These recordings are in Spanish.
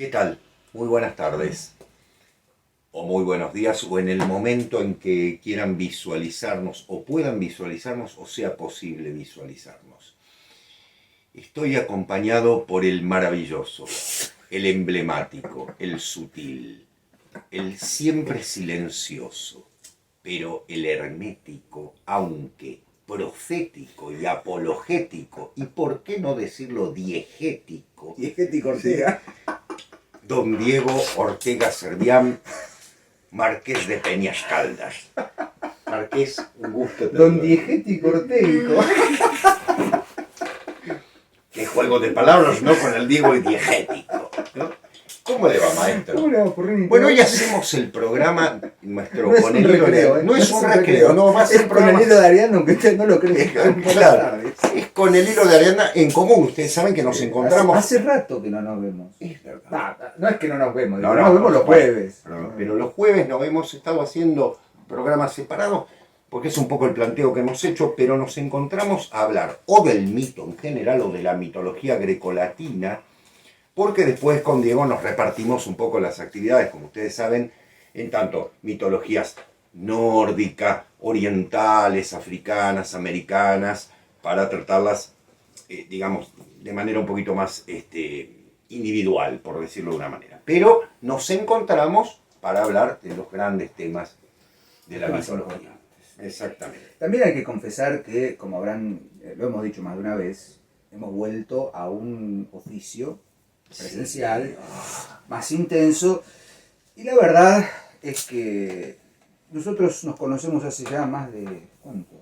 ¿Qué tal? Muy buenas tardes, o muy buenos días, o en el momento en que quieran visualizarnos, o puedan visualizarnos, o sea posible visualizarnos. Estoy acompañado por el maravilloso, el emblemático, el sutil, el siempre silencioso, pero el hermético, aunque profético y apologético, y por qué no decirlo diegético. Diegético Ortega. Don Diego Ortega Servián, Marqués de Peñas Caldas. Marqués, un gusto. Don Diegético Ortega. Qué juego de palabras, ¿no? Con el Diego y diegético, ¿no? ¿Cómo le va, maestro? ¿Cómo le va a ocurrir? Bueno, hoy hacemos el programa nuestro No es con un el hilo recreo, de... No es un recreo, no, va a ser es con el hilo de Ariadna, aunque usted no lo cree. Claro, es con el hilo de Ariadna en común. Ustedes saben que nos encontramos... Hace rato que no nos vemos. Es verdad. No es que no nos vemos, No, nos vemos los jueves. Pero los jueves nos hemos estado haciendo programas separados porque es un poco el planteo que hemos hecho, pero nos encontramos a hablar o del mito en general o de la mitología grecolatina, porque después con Diego nos repartimos un poco las actividades, como ustedes saben, en tanto mitologías nórdicas, orientales, africanas, americanas, para tratarlas, digamos, de manera un poquito más individual, por decirlo de una manera. Pero nos encontramos para hablar de los grandes temas de la mitología. Exactamente. También hay que confesar que, como habrán, lo hemos dicho más de una vez, hemos vuelto a un oficio presencial, más intenso, y la verdad es que nosotros nos conocemos hace ya más de, ¿cuánto?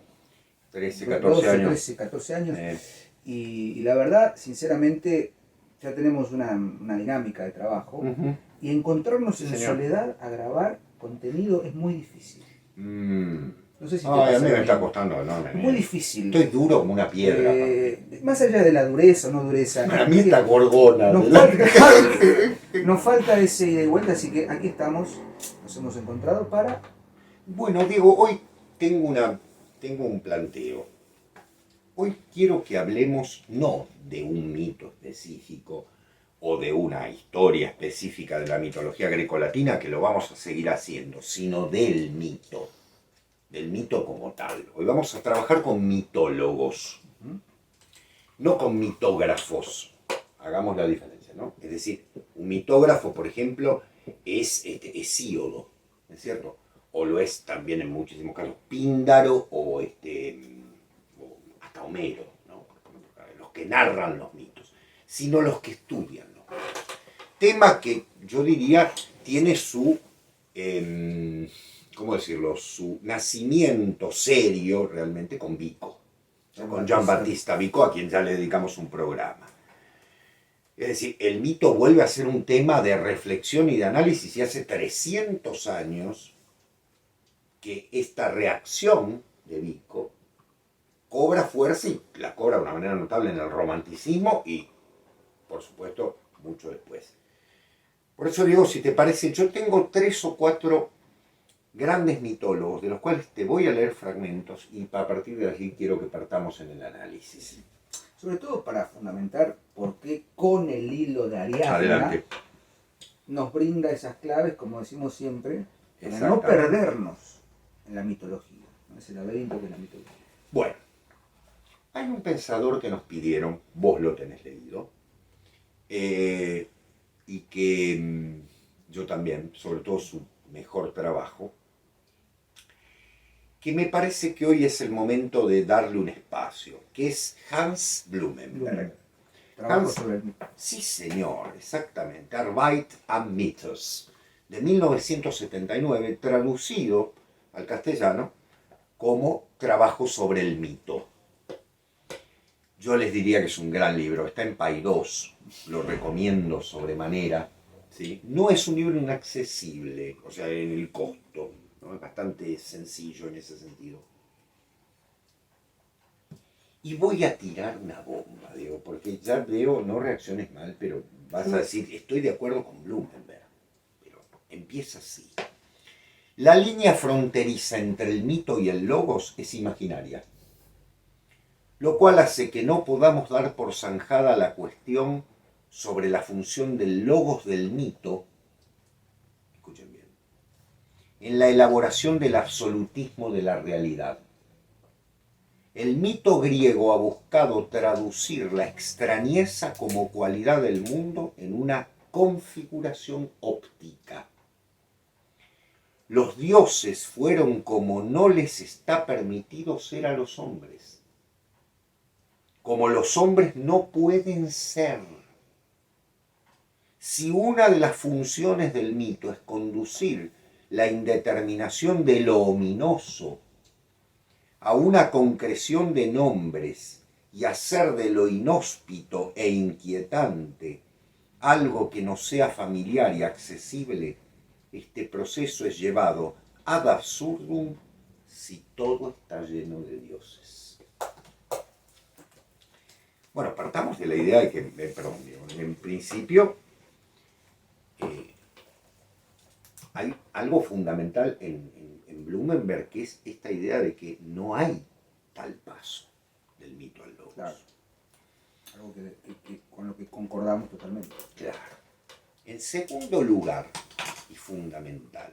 13, 14 años. 13, 14 años, y la verdad, sinceramente, ya tenemos una dinámica de trabajo, y encontrarnos en soledad a grabar contenido es muy difícil. No sé si te pasa a mí me lo está mismo. costando enorme. Muy difícil. Estoy duro como una piedra. Más allá de la dureza o no dureza. Para mí está gorgona. Nos falta ese ida y vuelta, así que aquí estamos, nos hemos encontrado para... Bueno, Diego, hoy tengo un planteo. Hoy quiero que hablemos no de un mito específico o de una historia específica de la mitología grecolatina, que lo vamos a seguir haciendo, sino del mito como tal. Hoy vamos a trabajar con mitólogos, no con mitógrafos. Hagamos la diferencia, ¿no? Es decir, un mitógrafo, por ejemplo, es Hesíodo, ¿no es cierto? O lo es también en muchísimos casos Píndaro o hasta Homero, ¿no? Los que narran los mitos, sino los que estudian los mitos. Tema que yo diría tiene su... ¿cómo decirlo? Su nacimiento serio realmente con Vico, con Gian Battista Vico, a quien ya le dedicamos un programa. Es decir, el mito vuelve a ser un tema de reflexión y de análisis, y hace 300 años que esta reacción de Vico cobra fuerza, y la cobra de una manera notable en el romanticismo y, por supuesto, mucho después. Por eso digo, si te parece, yo tengo 3 o 4 grandes mitólogos, de los cuales te voy a leer fragmentos, y a partir de allí quiero que partamos en el análisis. Sobre todo para fundamentar por qué con el hilo de Ariadna Adelante. nos brinda esas claves, como decimos siempre, para no perdernos en la mitología, ¿no? Ese laberinto que es la mitología. Bueno, hay un pensador que nos pidieron, vos lo tenés leído, y que yo también, sobre todo su mejor trabajo, que me parece que hoy es el momento de darle un espacio, que es Hans Blumenberg. Trabajo sobre el mito. Sí, señor, exactamente. Arbeit am Mythos, de 1979, traducido al castellano como Trabajo sobre el mito. Yo les diría que es un gran libro, está en Paidós, lo recomiendo sobremanera. ¿Sí? No es un libro inaccesible, o sea, en el costo, ¿no? Es bastante sencillo en ese sentido. Y voy a tirar una bomba, Diego, porque ya veo, no reacciones mal, pero vas a decir, estoy de acuerdo con Blumenberg, pero empieza así. La línea fronteriza entre el mito y el logos es imaginaria, lo cual hace que no podamos dar por zanjada la cuestión sobre la función del logos del mito, escuchen bien, en la elaboración del absolutismo de la realidad. El mito griego ha buscado traducir la extrañeza como cualidad del mundo en una configuración óptica. Los dioses fueron como no les está permitido ser a los hombres, como los hombres no pueden ser. Si una de las funciones del mito es conducir la indeterminación de lo ominoso a una concreción de nombres y hacer de lo inhóspito e inquietante algo que no sea familiar y accesible, este proceso es llevado ad absurdum si todo está lleno de dioses. Bueno, partamos de la idea de que, en principio, hay algo fundamental en Blumenberg, que es esta idea de que no hay tal paso del mito al logos. Claro. Algo con lo que concordamos totalmente. Claro. En segundo lugar, y fundamental,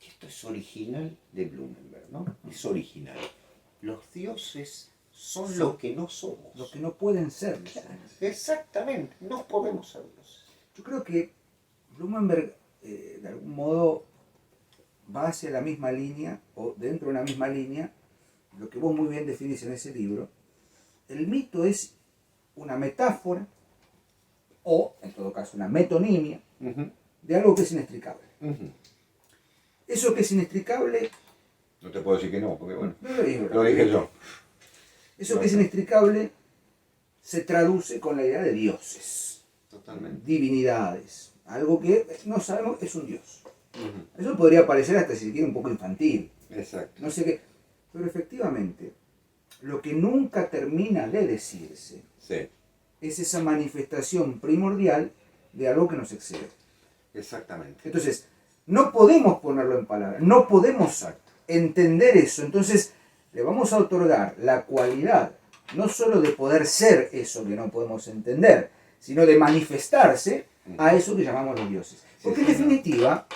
esto es original de Blumenberg, ¿no? Es original. Los dioses son lo que no somos. Lo que no pueden ser. Claro, exactamente, no podemos ser dioses. Yo creo que Blumenberg, de algún modo, va hacia la misma línea, o dentro de una misma línea, lo que vos muy bien definís en ese libro. El mito es una metáfora, o, en todo caso, una metonimia, de algo que es inextricable. Eso que es inextricable... No te puedo decir que no, porque bueno, no lo digo, lo dije yo. Eso que es inextricable se traduce con la idea de dioses. Totalmente. Divinidades. Algo que no sabemos es un dios. Eso podría parecer hasta si quiere un poco infantil. Exacto. No sé qué. Pero efectivamente, lo que nunca termina de decirse Sí. es esa manifestación primordial de algo que nos excede. Exactamente. Entonces, no podemos ponerlo en palabras, no podemos entender eso. Entonces, le vamos a otorgar la cualidad, no solo de poder ser eso que no podemos entender, sino de manifestarse a eso que llamamos los dioses. Porque en definitiva,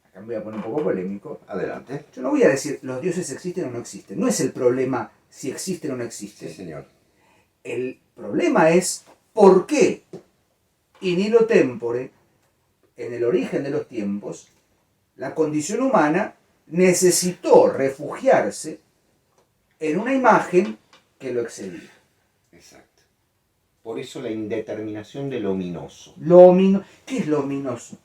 acá me voy a poner un poco polémico, Adelante. yo no voy a decir los dioses existen o no existen. No es el problema si existen o no existen. Sí, señor. El problema es por qué in illo tempore, en el origen de los tiempos, la condición humana necesitó refugiarse en una imagen que lo excedía. Exacto. Por eso la indeterminación de lo ominoso. ¿Qué es lo ominoso?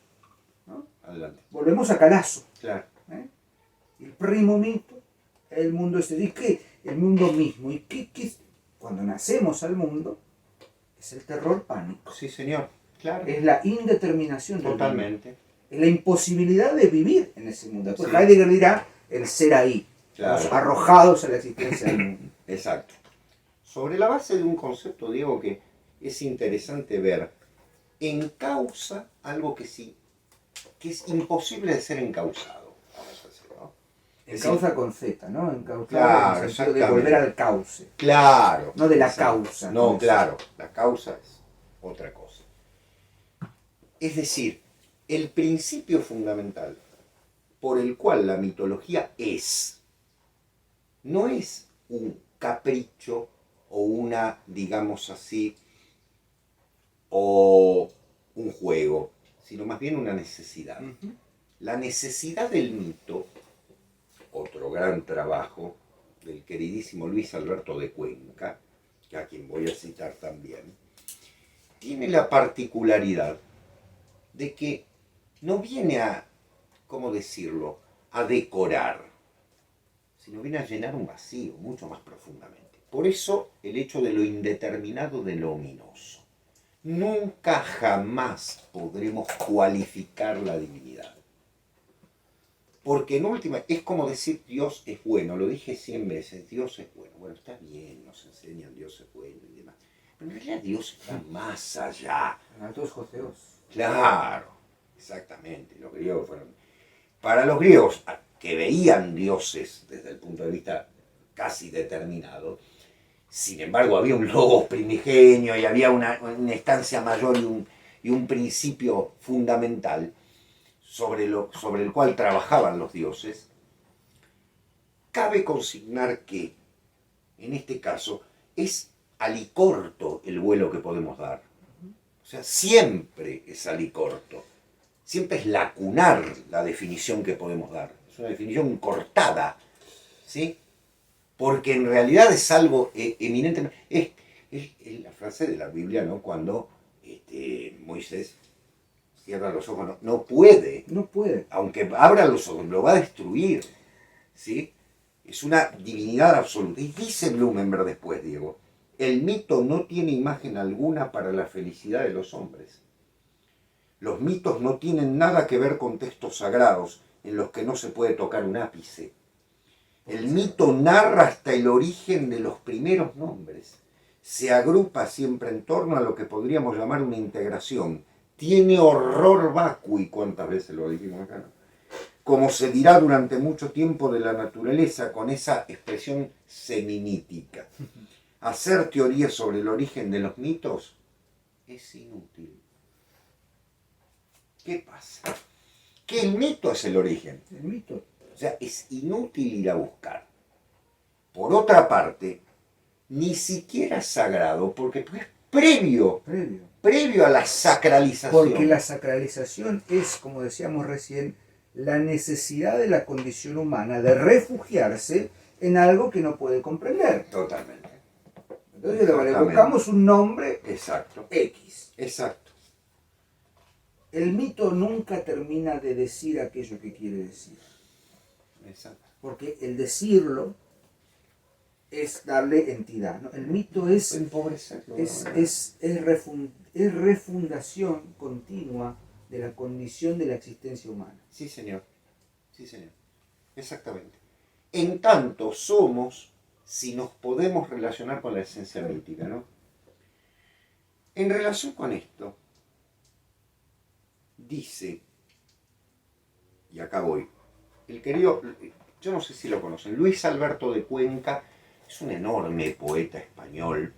¿No? Adelante. Volvemos a Calazo. Claro. El primo mito, el mundo este. ¿Y qué? El mundo mismo. ¿Y qué? Cuando nacemos al mundo, es el terror pánico. Sí, señor. Claro. Es la indeterminación del Totalmente. mundo. Es la imposibilidad de vivir en ese mundo. Después Sí. Heidegger dirá el ser ahí. Claro. Los arrojados a la existencia del mundo. Exacto. Sobre la base de un concepto, Diego, que es interesante ver, encausa algo que sí, que es imposible de ser encausado. Vamos a decir, ¿no? Encauza con Z, ¿no? Encauzar Claro, en el sentido de exactamente. volver al cauce. Claro. No de la Exacto. causa. No, claro. La causa es otra cosa. Es decir, el principio fundamental por el cual la mitología es, no es un capricho o una, digamos así, o un juego, sino más bien una necesidad. La necesidad del mito, otro gran trabajo del queridísimo Luis Alberto de Cuenca, a quien voy a citar también, tiene la particularidad de que no viene a, ¿cómo decirlo?, a decorar, sino viene a llenar un vacío mucho más profundamente. Por eso el hecho de lo indeterminado, de lo ominoso. Nunca jamás podremos cualificar la divinidad. Porque en última, es como decir Dios es bueno, lo dije 100 veces, Dios es bueno. Bueno, está bien, nos enseñan Dios es bueno y demás. Pero en realidad Dios está más allá. Altos joseos. Claro, exactamente. Los griegos fueron... Para los griegos, que veían dioses desde el punto de vista casi determinado, Sin embargo, había un logos primigenio y había una instancia mayor y un principio fundamental sobre el cual trabajaban los dioses. Cabe consignar que, en este caso, es alicorto el vuelo que podemos dar. O sea, siempre es alicorto. Siempre es lacunar la definición que podemos dar. Es una definición cortada, ¿sí? Porque en realidad es algo eminentemente... Es la frase de la Biblia, ¿no? Cuando Moisés cierra los ojos, no puede. No puede. Aunque abra los ojos, lo va a destruir, ¿sí? Es una divinidad absoluta. Y dice Blumenberg después, Diego, el mito no tiene imagen alguna para la felicidad de los hombres. Los mitos no tienen nada que ver con textos sagrados en los que no se puede tocar un ápice. El mito narra hasta el origen de los primeros nombres. Se agrupa siempre en torno a lo que podríamos llamar una integración. Tiene horror vacui, ¿cuántas veces lo dijimos acá? ¿No? Como se dirá durante mucho tiempo de la naturaleza con esa expresión semimítica. Hacer teorías sobre el origen de los mitos es inútil. ¿Qué pasa? Que el mito es el origen. El mito. O sea, es inútil ir a buscar. Por otra parte, ni siquiera es sagrado, porque es previo a la sacralización. Porque la sacralización es, como decíamos recién, la necesidad de la condición humana de refugiarse en algo que no puede comprender. Totalmente. Entonces le buscamos un nombre. Exacto. X. Exacto. El mito nunca termina de decir aquello que quiere decir. Exacto. Porque el decirlo es darle entidad, ¿no? El mito es empobrecerlo. Es refundación continua de la condición de la existencia humana. Sí, señor. Sí, señor. Exactamente. En tanto somos, si nos podemos relacionar con la esencia mítica, ¿no? En relación con esto, dice, y acá voy, el querido, yo no sé si lo conocen, Luis Alberto de Cuenca es un enorme poeta español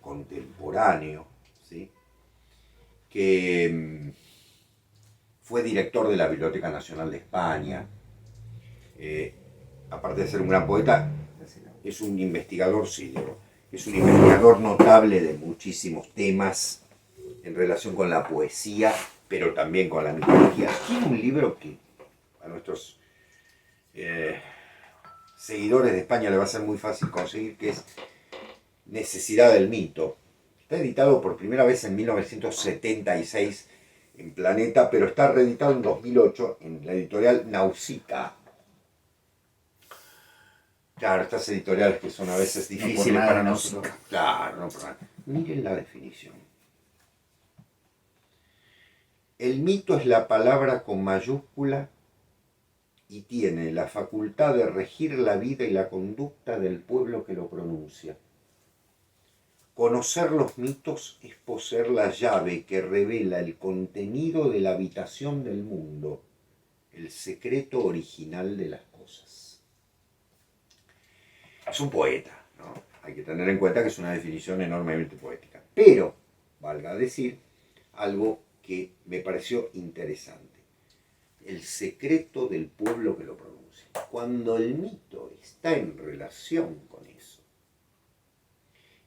contemporáneo, ¿sí? Que fue director de la Biblioteca Nacional de España. Aparte de ser un gran poeta, es un investigador, sí, es un investigador notable de muchísimos temas en relación con la poesía, pero también con la mitología. Tiene un libro que a nuestros seguidores de España le va a ser muy fácil conseguir, que es Necesidad del mito. Está editado por primera vez en 1976 en Planeta, pero está reeditado en 2008 en la editorial Nausicaa. Claro, estas editoriales que son a veces difíciles no para nosotros. Claro, no por nada. Miren la definición. El mito es la palabra con mayúscula y tiene la facultad de regir la vida y la conducta del pueblo que lo pronuncia. Conocer los mitos es poseer la llave que revela el contenido de la habitación del mundo, el secreto original de las cosas. Es un poeta, ¿no? Hay que tener en cuenta que es una definición enormemente poética. Pero, valga decir, algo que me pareció interesante. El secreto del pueblo que lo pronuncia. Cuando el mito está en relación con eso,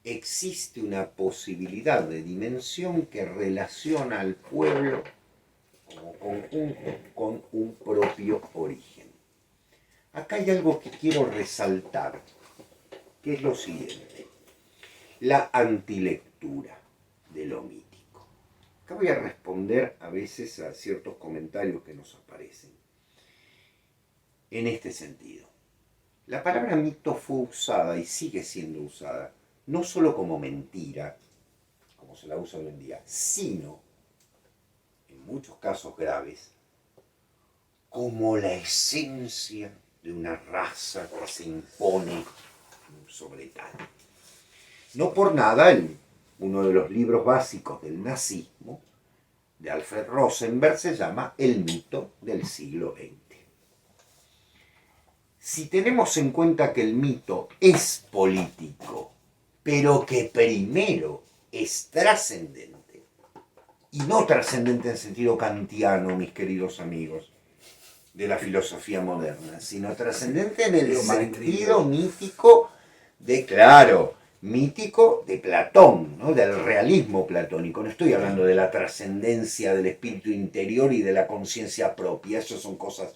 existe una posibilidad de dimensión que relaciona al pueblo como conjunto con un propio origen. Acá hay algo que quiero resaltar, que es lo siguiente: la antilectura de lo mítico. Acá voy a responder a veces a ciertos comentarios que nos aparecen. En este sentido, la palabra mito fue usada y sigue siendo usada no solo como mentira, como se la usa hoy en día, sino, en muchos casos graves, como la esencia de una raza que se impone sobre tal. No por nada, uno de los libros básicos del nazismo, de Alfred Rosenberg, se llama El mito del siglo XX. Si tenemos en cuenta que el mito es político, pero que primero es trascendente, y no trascendente en sentido kantiano, mis queridos amigos, de la filosofía moderna, sino trascendente en el sentido mítico de, claro, mítico de Platón, ¿no? Del realismo platónico. No estoy hablando de la trascendencia del espíritu interior y de la conciencia propia, eso son cosas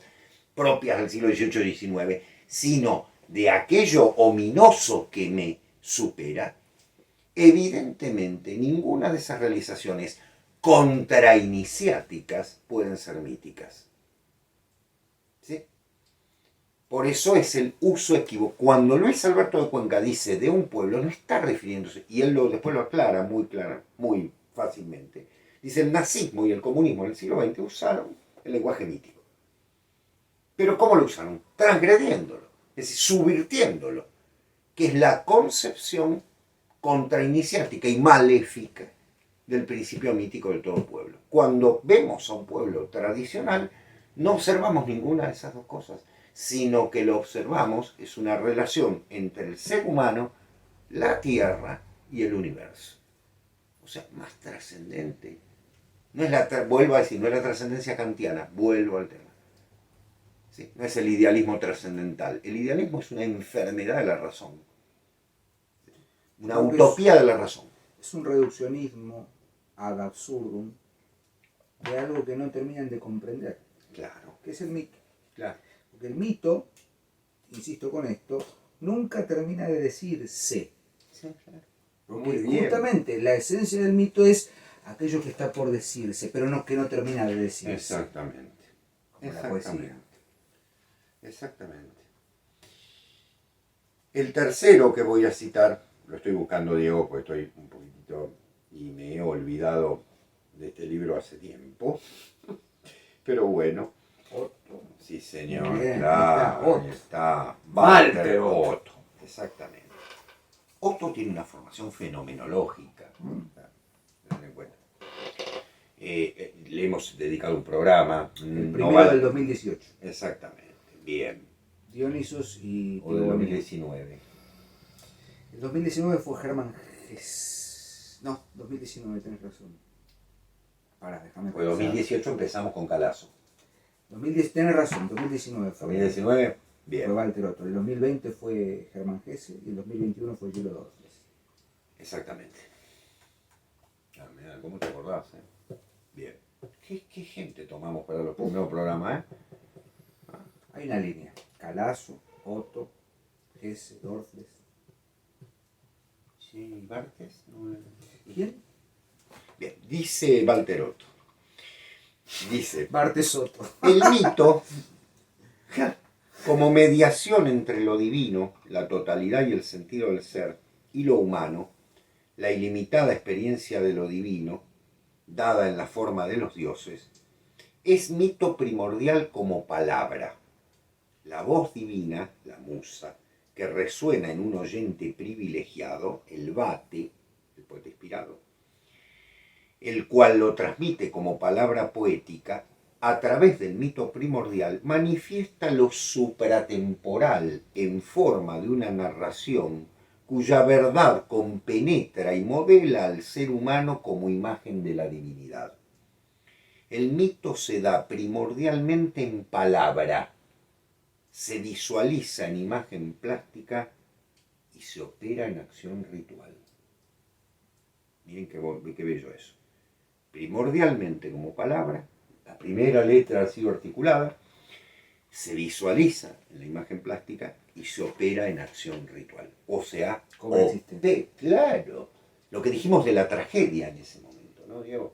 propias del siglo XVIII y XIX, sino de aquello ominoso que me supera. Evidentemente, ninguna de esas realizaciones contrainiciáticas pueden ser míticas. ¿Sí? Por eso es el uso equívoco. Cuando Luis Alberto de Cuenca dice de un pueblo, no está refiriéndose, y él después lo aclara muy fácilmente. Dice, el nazismo y el comunismo en el siglo XX usaron el lenguaje mítico. ¿Pero cómo lo usaron? Transgrediéndolo, es decir, subvirtiéndolo, que es la concepción contrainiciática y maléfica del principio mítico del todo pueblo. Cuando vemos a un pueblo tradicional, no observamos ninguna de esas dos cosas, sino que lo observamos es una relación entre el ser humano, la tierra y el universo. O sea, más trascendente. No es vuelvo a decir, no es la trascendencia kantiana, vuelvo al tema. ¿Sí? No es el idealismo trascendental. El idealismo es una enfermedad de la razón. Una utopía de la razón. Es un reduccionismo ad absurdum de algo que no terminan de comprender. Claro. Que es el mito. Claro. Porque el mito, insisto con esto, nunca termina de decirse. Sí, claro. Porque justamente la esencia del mito es aquello que está por decirse, pero no que no termina de decirse. Exactamente. Como la poesía. Exactamente. El tercero que voy a citar, lo estoy buscando, Diego, porque estoy un poquitito y me he olvidado de este libro hace tiempo. Pero bueno. Otto. Sí, señor. Bien, claro, ahí está. Walter Otto. Exactamente. Otto tiene una formación fenomenológica. Ten en cuenta. Le hemos dedicado un programa. El primero del 2018. Exactamente. Bien. Dionisos y... O del 2019. El 2019 fue Germán Hesse. No, 2019, tenés razón. Pará, déjame Pues 2018 empezamos con Calazo. 2010, tenés razón, 2019 fue. 2019, bien. Fue Walter Otto. El 2020 fue Germán Hesse y el 2021 fue Gillo Dorfles. Exactamente. Ah, mirá, ¿cómo te acordás? Bien. ¿Qué gente tomamos para los primeros programas? Hay una línea. Calazo, Otto, Hesse, Dorfles. Sí, Bartes. ¿Quién? Bien, dice Walter Otto. Dice, Bartes Soto. el mito, como mediación entre lo divino, la totalidad y el sentido del ser, y lo humano, la ilimitada experiencia de lo divino, dada en la forma de los dioses, es mito primordial como palabra. La voz divina, la musa, que resuena en un oyente privilegiado, el vate, el poeta inspirado, el cual lo transmite como palabra poética, a través del mito primordial, manifiesta lo supratemporal en forma de una narración cuya verdad compenetra y modela al ser humano como imagen de la divinidad. El mito se da primordialmente en palabra, se visualiza en imagen plástica y se opera en acción ritual. Miren qué bello eso. Primordialmente como palabra, la primera letra ha sido articulada, se visualiza en la imagen plástica y se opera en acción ritual. O sea, claro, lo que dijimos de la tragedia en ese momento, ¿no, Diego?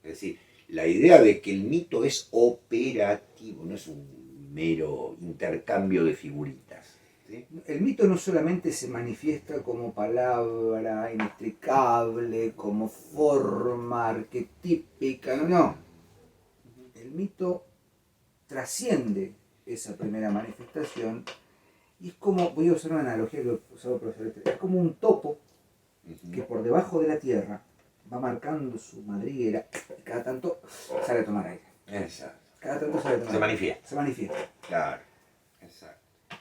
Es decir, la idea de que el mito es operativo, no es un mero intercambio de figuritas. ¿Sí? El mito no solamente se manifiesta como palabra inextricable, como forma arquetípica, no. El mito trasciende esa primera manifestación y es como, voy a usar una analogía que usaba el profesor, es como un topo que por debajo de la tierra va marcando su madriguera y cada tanto sale a tomar aire. Exacto. Cada tanto sale a tomar aire. Se manifiesta. Claro, exacto.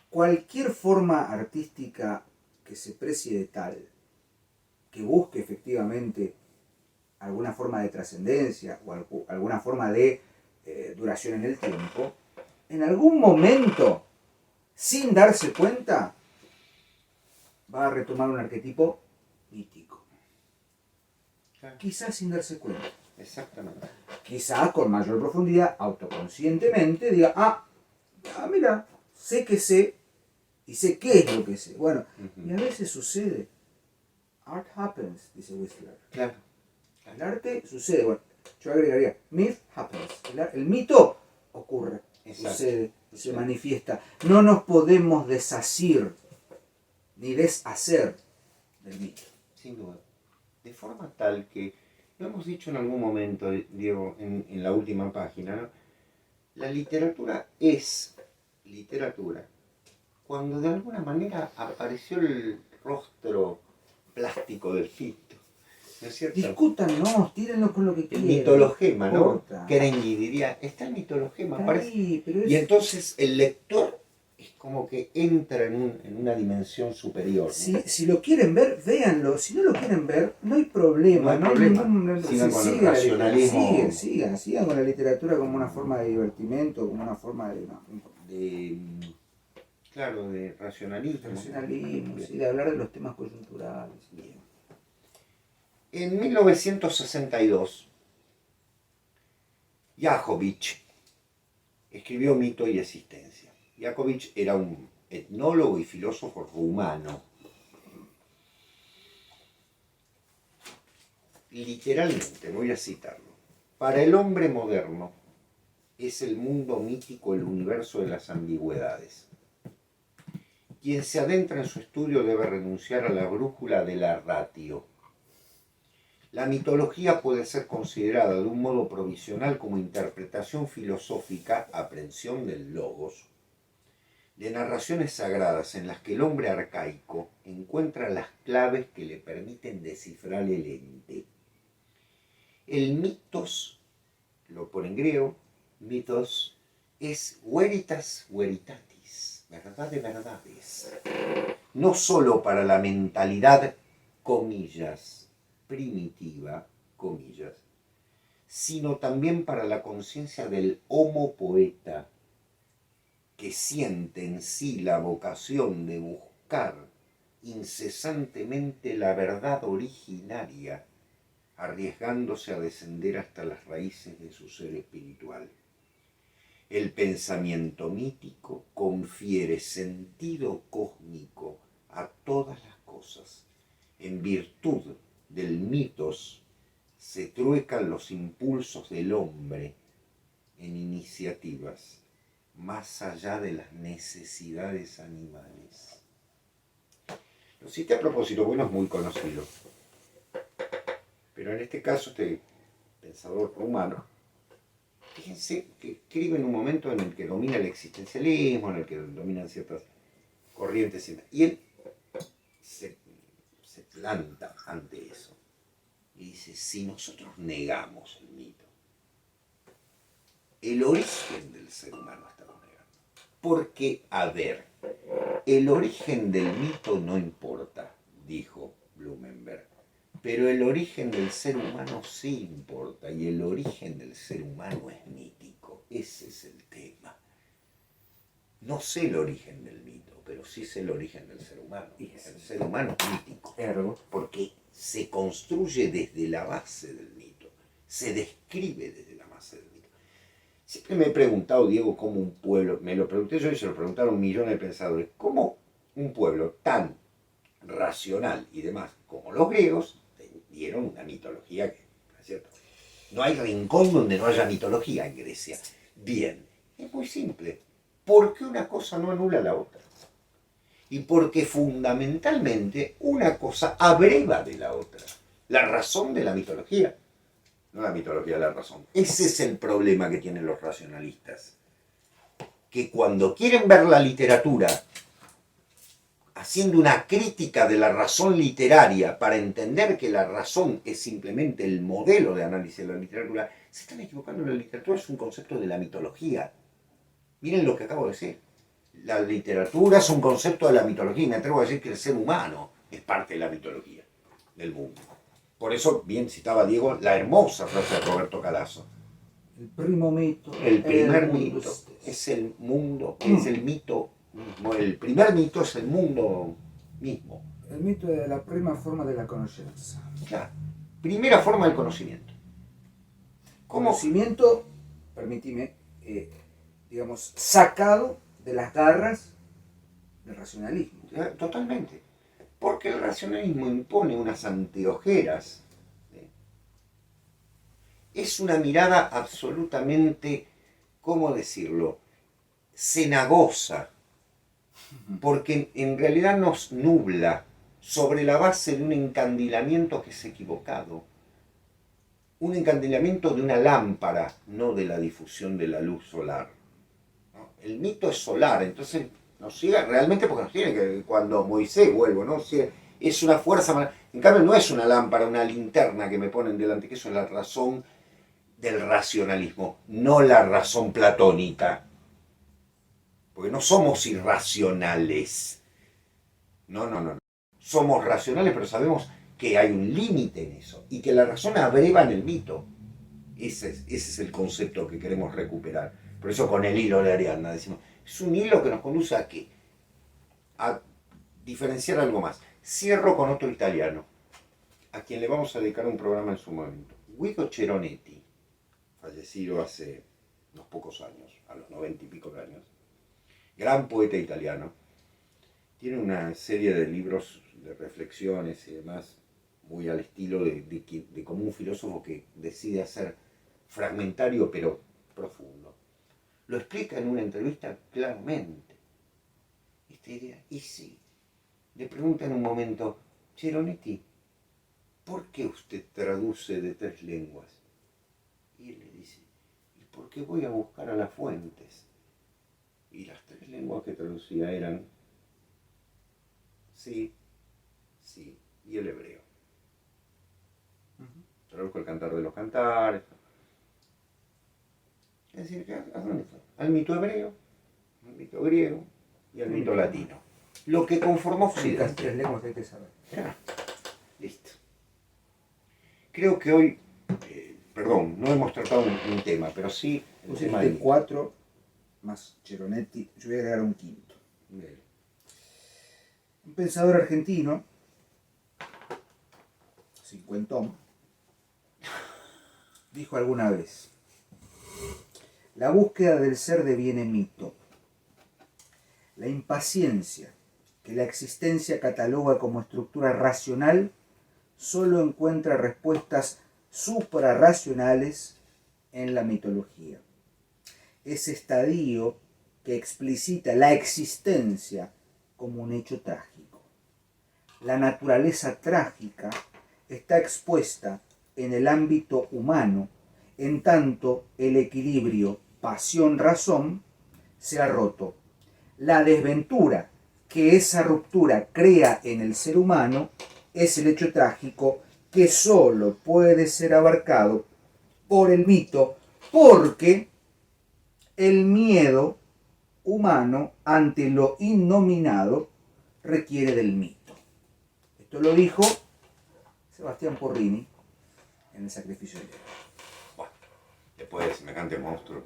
Cualquier forma artística que se precie de tal que busque efectivamente alguna forma de trascendencia o alguna forma de duración en el tiempo, en algún momento, sin darse cuenta, va a retomar un arquetipo mítico. Claro. Quizás sin darse cuenta. Exactamente. Quizás con mayor profundidad, autoconscientemente, diga, mira, sé que sé y sé qué es lo que sé. Bueno, y a veces sucede. Art happens, dice Whistler. Claro. El arte sucede. Bueno, yo agregaría, myth happens. El mito ocurre, sucede, se manifiesta. No nos podemos deshacer ni deshacer del mito. Sin duda. De forma tal que, lo hemos dicho en algún momento, Diego, en la última página, ¿no? La literatura es literatura cuando de alguna manera apareció el rostro plástico del mito. ¿No es cierto? Discútanos, tírenlo con lo que quieran. El mitologema, ¿no? Importa. Kerenyi diría, está el mitologema. Está Parece. ahí, pero es... Y entonces el lector es como que entra en una dimensión superior, ¿no? Si lo quieren ver, véanlo. Si no lo quieren ver, no hay problema. No hay problema. Sigan con el racionalismo. racionalismo. Sigan con la literatura como una forma de divertimento, como una forma de Claro, de racionalismo. racionalismo, sí, de hablar de los temas coyunturales. Bien. En 1962, Jakovich escribió Mito y Existencia. Jakovich era un etnólogo y filósofo rumano. Literalmente, voy a citarlo. Para el hombre moderno es el mundo mítico el universo de las ambigüedades. Quien se adentra en su estudio debe renunciar a la brújula de la ratio. La mitología puede ser considerada de un modo provisional como interpretación filosófica, aprehensión del logos, de narraciones sagradas en las que el hombre arcaico encuentra las claves que le permiten descifrar el ente. El mitos, lo pone en griego, mitos, es veritas veritatis, verdad de verdades. No solo para la mentalidad, comillas, primitiva, comillas, sino también para la conciencia del homo poeta, que siente en sí la vocación de buscar incesantemente la verdad originaria, arriesgándose a descender hasta las raíces de su ser espiritual. El pensamiento mítico confiere sentido cósmico a todas las cosas. En virtud del mitos se truecan los impulsos del hombre en iniciativas más allá de las necesidades animales. Lo cité a propósito, bueno, es muy conocido. Pero en este caso, este pensador rumano, fíjense que escribe en un momento en el que domina el existencialismo, en el que dominan ciertas corrientes, y él se planta ante eso y dice, si nosotros negamos el mito, el origen del ser humano estamos negando. Porque, a ver, el origen del mito no importa, dijo Blumenberg, pero el origen del ser humano sí importa, y el origen del ser humano es mítico. Ese es el tema. No sé el origen del mito, pero sí sé el origen del ser humano. Y el ser humano es mítico, porque se construye desde la base del mito, se describe desde la base del mito. Siempre me he preguntado, Diego, cómo un pueblo, me lo pregunté yo y se lo preguntaron millones de pensadores, cómo un pueblo tan racional y demás como los griegos dieron una mitología que, ¿no es cierto? No hay rincón donde no haya mitología en Grecia. Bien, es muy simple. ¿Por qué una cosa no anula la otra? Y porque fundamentalmente una cosa abreva de la otra. La razón de la mitología. No la mitología de la razón. Ese es el problema que tienen los racionalistas. Que cuando quieren ver la literatura haciendo una crítica de la razón literaria para entender que la razón es simplemente el modelo de análisis de la literatura, se están equivocando. La literatura es un concepto de la mitología. Miren lo que acabo de decir. La literatura es un concepto de la mitología y me atrevo a decir que el ser humano es parte de la mitología. del mundo. Por eso, bien citaba Diego, la hermosa frase de Roberto Calazo. El primo mito. El primer mito es el mundo, es el mito mismo. El primer mito es el mundo mismo. El mito de la prima forma de la conoscenza. Claro. Primera forma del conocimiento. ¿Cómo? Conocimiento, permíteme, digamos, sacado de las garras del racionalismo. Totalmente. Porque el racionalismo impone unas anteojeras. Es una mirada absolutamente, ¿cómo decirlo?, cenagosa. Porque en realidad nos nubla sobre la base de un encandilamiento que es equivocado. Un encandilamiento de una lámpara, no de la difusión de la luz solar. ¿No? El mito es solar, entonces nos ciega realmente porque nos tiene que, cuando Moisés vuelvo, ¿no? Es una fuerza, en cambio no es una lámpara, una linterna que me ponen delante, que eso es la razón del racionalismo, no la razón platónica. Porque no somos irracionales. No. Somos racionales, pero sabemos que hay un límite en eso y que la razón abreva en el mito. Ese es el concepto que queremos recuperar. Por eso con el hilo de Ariadna decimos, es un hilo que nos conduce a ¿qué? A diferenciar algo más. Cierro con otro italiano, a quien le vamos a dedicar un programa en su momento. Guido Ceronetti, fallecido hace unos pocos años, a los 90 y pico de años, gran poeta italiano, tiene una serie de libros de reflexiones y demás, muy al estilo de como un filósofo que decide hacer fragmentario pero profundo. Lo explica en una entrevista claramente. Esta idea, y sí, le pregunta en un momento, Ceronetti, ¿por qué usted traduce de 3 lenguas? Y él le dice, ¿y por qué voy a buscar a las fuentes? Y las 3 lenguas que traducía eran sí, y el hebreo. Traduzco el Cantar de los Cantares. Es decir, ¿a dónde fue? Al mito hebreo, al mito griego y al mito latino. Lo que conformó Occidente. Las 3 lenguas que hay que saber. Ya, listo. Creo que hoy, perdón, no hemos tratado un tema, pero sí el tema de 4 más Ceronetti, yo voy a agregar un quinto. Bien. Un pensador argentino, cincuentón, dijo alguna vez, la búsqueda del ser deviene mito. La impaciencia que la existencia cataloga como estructura racional solo encuentra respuestas suprarracionales en la mitología. Ese estadio que explicita la existencia como un hecho trágico. La naturaleza trágica está expuesta en el ámbito humano, en tanto el equilibrio pasión-razón se ha roto. La desventura que esa ruptura crea en el ser humano es el hecho trágico que solo puede ser abarcado por el mito, porque el miedo humano ante lo innominado requiere del mito. Esto lo dijo Sebastián Porrini en El sacrificio de Dios. Bueno, después de semejante monstruo.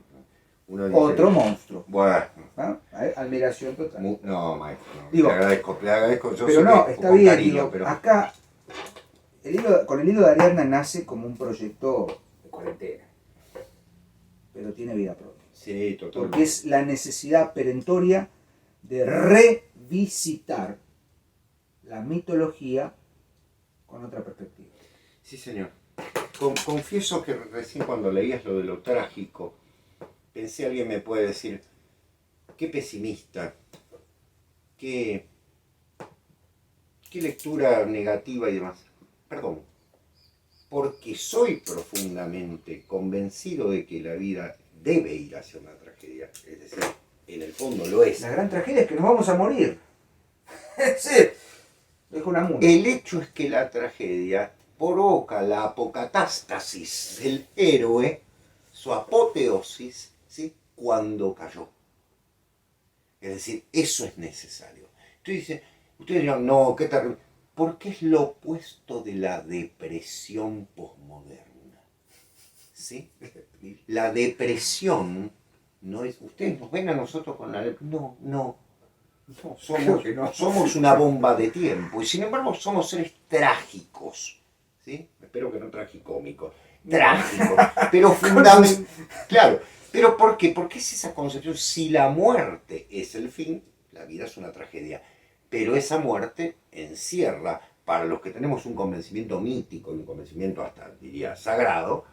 Uno dice, otro monstruo. Bueno. ¿Ah? Admiración total. No, maestro. No. Digo, le agradezco. Yo pero sé no, que está con bien. Cariño, Digo, pero... acá, con el hilo de Ariadna nace como un proyecto de cuarentena. Pero tiene vida propia. Sí, totalmente. Porque es la necesidad perentoria de revisitar la mitología con otra perspectiva. Sí, señor. Confieso que recién cuando leías lo de lo trágico, pensé alguien me puede decir, qué pesimista, qué lectura negativa y demás. Perdón, porque soy profundamente convencido de que la vida debe ir hacia una tragedia. Es decir, en el fondo lo es. La gran tragedia es que nos vamos a morir. Sí, es una mula. El hecho es que la tragedia provoca la apocatástasis del héroe, su apoteosis, ¿sí? Cuando cayó. Es decir, eso es necesario. Ustedes dirán, no, qué terrible. porque es lo opuesto de la depresión posmoderna. ¿Sí? La depresión no es... Ustedes nos ven a nosotros con la... No, somos una bomba de tiempo y sin embargo somos seres trágicos. ¿Sí? Espero que no tragicómicos. Trágicos. Pero fundamentalmente... Claro. ¿Pero por qué? Porque es esa concepción. Si la muerte es el fin, la vida es una tragedia. Pero esa muerte encierra, para los que tenemos un convencimiento mítico, un convencimiento hasta, diría, sagrado,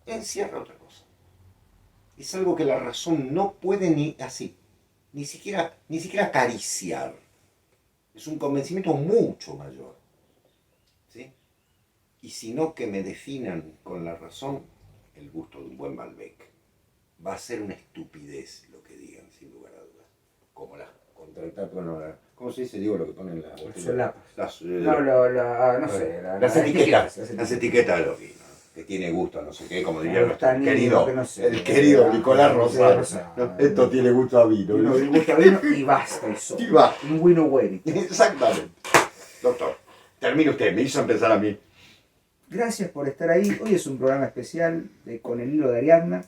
encierra otra cosa. Es algo que la razón no puede ni siquiera acariciar. Es un convencimiento mucho mayor. ¿Sí? Y si no que me definan con la razón, el gusto de un buen Malbec. Va a ser una estupidez lo que digan, sin lugar a dudas. Como las contratadas, bueno, ¿cómo se dice? Digo lo que ponen las etiquetas de los vinos, que tiene gusto, no sé qué, como diría nuestro querido Nicolás Rosado. Esto tiene gusto a vino. Tiene gusto a vino y basta eso. Y basta. Un vino bueno. Exactamente. Doctor, termine usted, me hizo empezar a mí. Gracias por estar ahí. Hoy es un programa especial Con el hilo de Ariadna.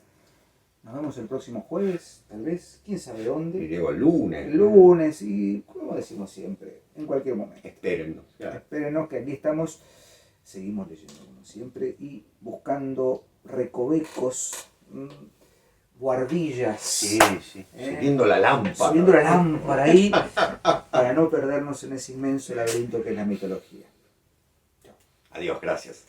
Nos vemos el próximo jueves, tal vez, quién sabe dónde. Y luego el lunes. El lunes y, como decimos siempre, en cualquier momento. Espérennos. Claro. Espérennos que aquí estamos, seguimos leyendo como siempre y buscando recovecos, guardillas. Sí. Subiendo la lámpara. Subiendo la lámpara ahí para no perdernos en ese inmenso laberinto que es la mitología. Adiós, gracias.